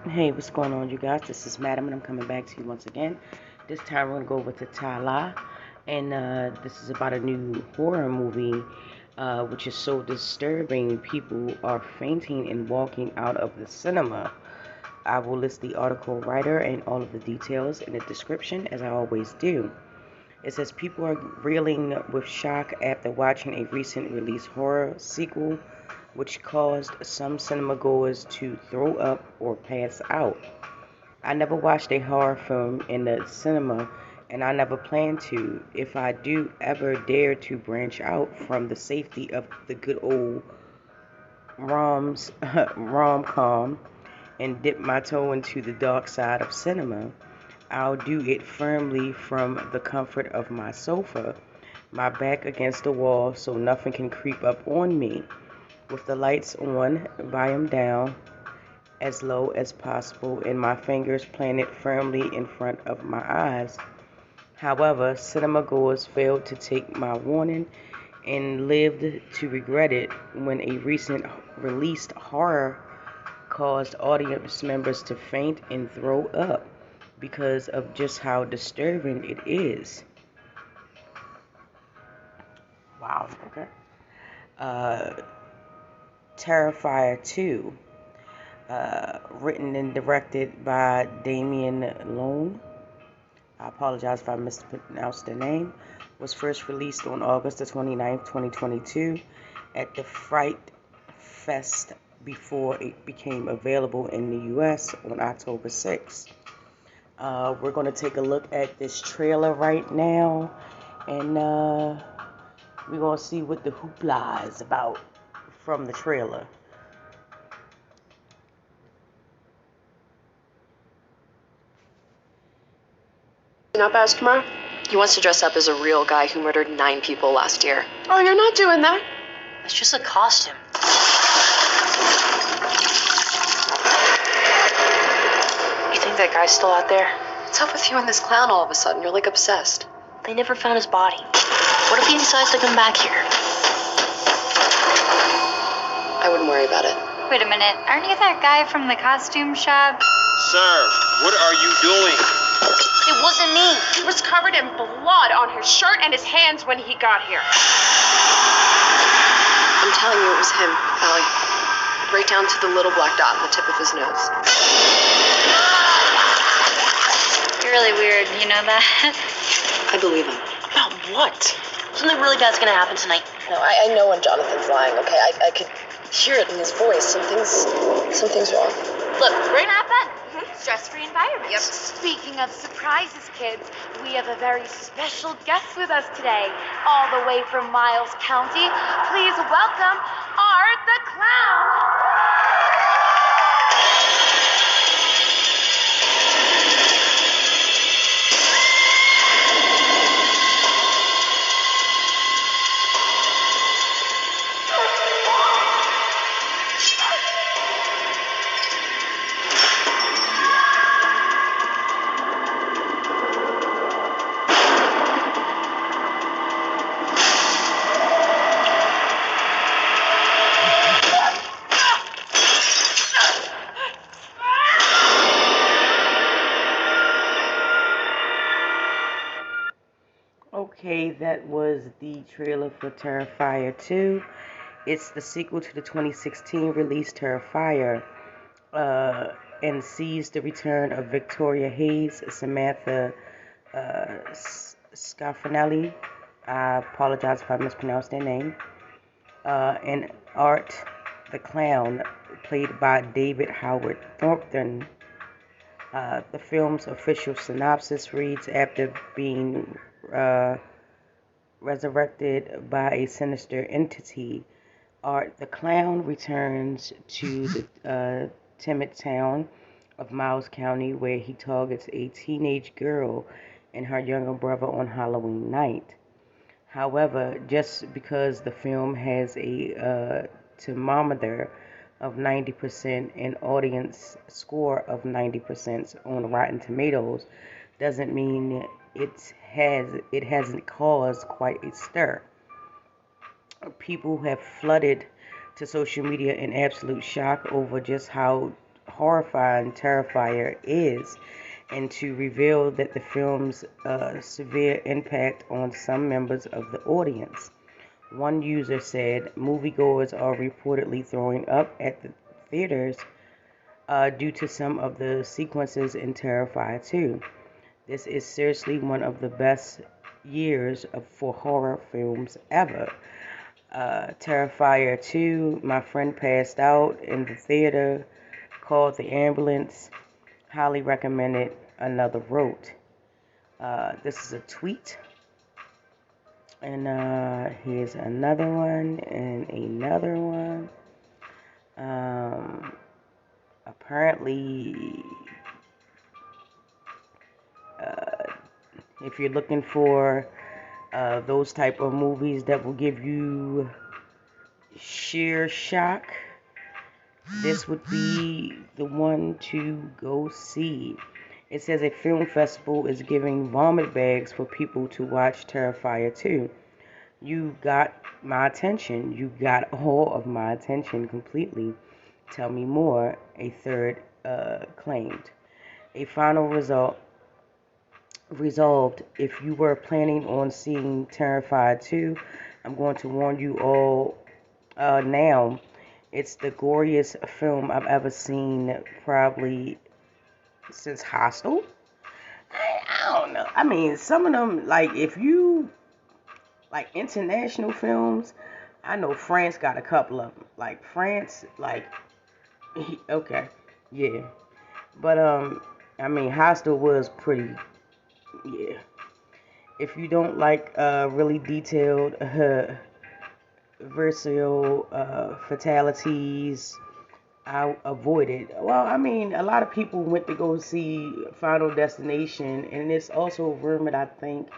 Hey, what's going on, you guys? This is Madam, and I'm coming back to you once again. This time, we're going to go over to Tala, and this is about a new horror movie, which is so disturbing. People are fainting and walking out of the cinema. I will list the article writer and all of the details in the description, as I always do. It says people are reeling with shock after watching a recent release horror sequel which caused some cinema goers to throw up or pass out. I never watched a horror film in the cinema, and I never plan to if I do ever dare to branch out from the safety of the good old rom-com and dip my toe into the dark side of cinema. I'll do it firmly from the comfort of my sofa, my back against the wall so nothing can creep up on me. With the lights on, volume down as low as possible, and my fingers planted firmly in front of my eyes. However, cinema goers failed to take my warning and lived to regret it when a recent released horror caused audience members to faint and throw up because of just how disturbing it is. Wow, okay. Uh, Terrifier 2, written and directed by Damien Lone. I apologize if I mispronounced the name. Was first released on August the 29th, 2022 at the Fright Fest before it became available in the US on October 6th. We're going to take a look at this trailer right now, and we're going to see what the hoopla is about from the trailer. Up as tomorrow? He wants to dress up as a real guy who murdered 9 people last year. Oh, you're not doing that? It's just a costume. You think that guy's still out there? What's up with you and this clown all of a sudden? You're like obsessed. They never found his body. What if he decides to come back here? I wouldn't worry about it. Wait a minute, aren't you that guy from the costume shop? Sir, what are you doing? It wasn't me. He was covered in blood on his shirt and his hands when he got here. I'm telling you it was him, Allie. Right down to the little black dot on the tip of his nose. You're really weird, you know that? I believe him. About what? Something really bad's gonna happen tonight. No, I know when Jonathan's lying, okay? I could hear it in his voice. Something's wrong. Look, we're gonna have fun. Stress-free environment. Yep. Speaking of surprises, kids, we have a very special guest with us today, all the way from Miles County. Please welcome Art the Clown. Okay, that was the trailer for Terrifier 2. It's the sequel to the 2016 release Terrifier, and sees the return of Victoria Hayes, Samantha Scafanelli. I apologize if I mispronounced their name. And Art the Clown, played by David Howard Thornton. The film's official synopsis reads: after being resurrected by a sinister entity, Art the Clown returns to the timid town of Miles County, where he targets a teenage girl and her younger brother on Halloween night. However, just because the film has a thermometer of 90% and audience score of 90% on Rotten Tomatoes doesn't mean it hasn't caused quite a stir. People have flooded to social media in absolute shock over just how horrifying Terrifier is, and to reveal that the film's severe impact on some members of the audience. One user said moviegoers are reportedly throwing up at the theaters due to some of the sequences in Terrifier 2. This is seriously one of the best years for horror films ever. Terrifier 2, my friend passed out in the theater, called the ambulance, highly recommended, another wrote. This is a tweet. And here's another one and another one. Apparently, if you're looking for those type of movies that will give you sheer shock, this would be the one to go see. It says a film festival is giving vomit bags for people to watch Terrifier 2. You got my attention. You got all of my attention completely. Tell me more, a third claimed. A final resolved, if you were planning on seeing Terrifier 2, I'm going to warn you all now. It's the goriest film I've ever seen, probably since Hostel. I don't know. I mean, some of them, like, if you like international films, I know France got a couple of them. Like France, like, okay, yeah. But I mean, Hostel was pretty, yeah. If you don't like really detailed, versatile fatalities, I avoided. Well, I mean, a lot of people went to go see Final Destination, and it's also rumored, I think,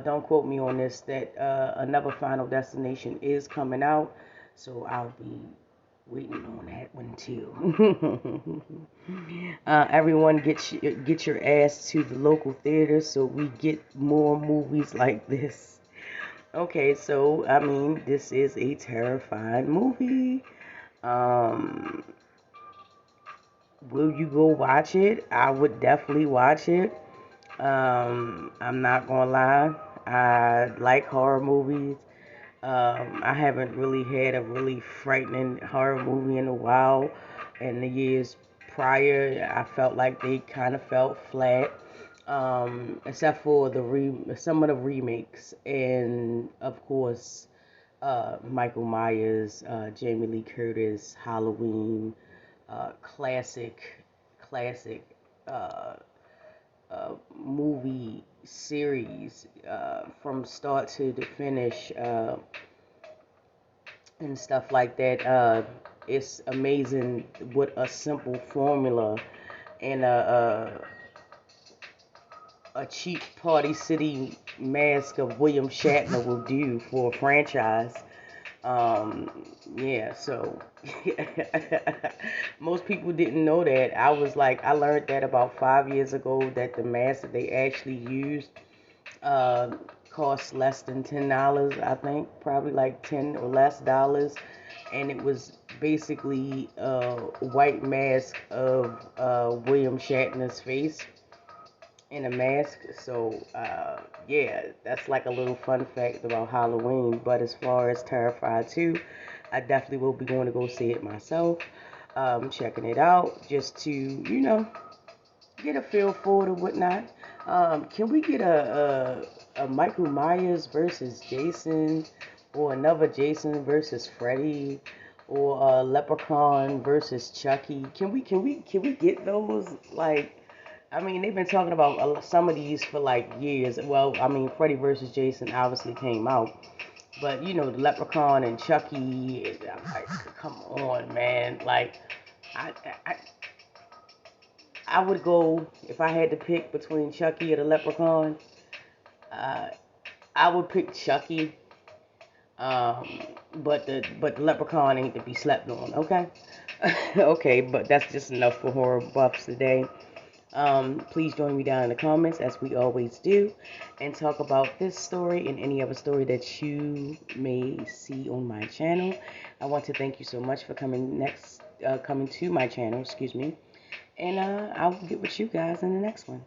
don't quote me on this, that another Final Destination is coming out, so I'll be waiting on that one too. Everyone get your ass to the local theaters so we get more movies like this. Okay, so I mean, this is a terrifying movie. Um, will you go watch it? I would definitely watch it. I'm not gonna lie. I like horror movies. I haven't really had a really frightening horror movie in a while. In the years prior, I felt like they kind of felt flat. Except for some of the remakes, and of course, Michael Myers, Jamie Lee Curtis, Halloween, classic uh, movie series from start to the finish, and stuff like that. It's amazing what a simple formula and a cheap Party City mask of William Shatner will do for a franchise. Um, yeah, so most people didn't know that. I learned that about 5 years ago, that the mask that they actually used cost less than $10, I think, probably like $10 or less, and it was basically a white mask of William Shatner's face in a mask. So yeah, that's like a little fun fact about Halloween. But as far as Terrifier 2, I definitely will be going to go see it myself. Checking it out just to, get a feel for it or whatnot. Can we get a Michael Myers versus Jason, or another Jason versus Freddy, or a Leprechaun versus Chucky? Can we get those? Like, I mean, they've been talking about some of these for like years. Well, I mean, Freddy versus Jason obviously came out, but the Leprechaun and Chucky. I'm like, come on, man. Like, I, I I would go, if I had to pick between Chucky or the Leprechaun. Uh, I would pick Chucky. Um, but the Leprechaun ain't to be slept on. Okay. Okay, but that's just enough for horror buffs today. Please join me down in the comments, as we always do, and talk about this story and any other story that you may see on my channel. I want to thank you so much for coming coming to my channel, excuse me. And I will get with you guys in the next one.